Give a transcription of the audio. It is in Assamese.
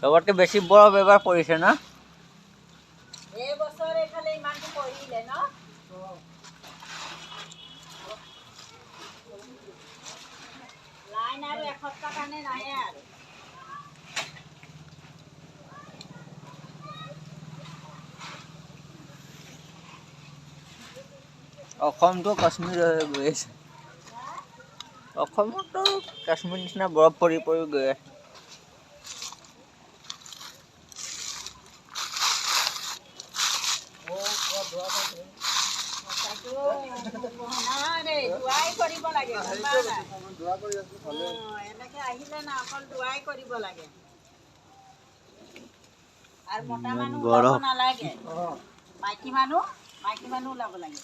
চবতকে বেছি বৰফ এবাৰ পৰিছে না? এই বছৰ এইফালে ইমানটো পৰিলে ন? লাইন আৰু এসপ্তাহ কাৰণে নাহে আৰু। অসমটো কাশ্মীৰ হৈ গৈ আছে। অসমতো কাশ্মীৰ নিচিনা বৰফ পৰি পৰি গৈ আছে। দুৱাই কৰিব লাগে এনেকে আহিলে না অকল দুৱাই কৰিব লাগে আৰু মতা মানুহ ওলাব নালাগে মাইকী মানুহ ওলাব লাগে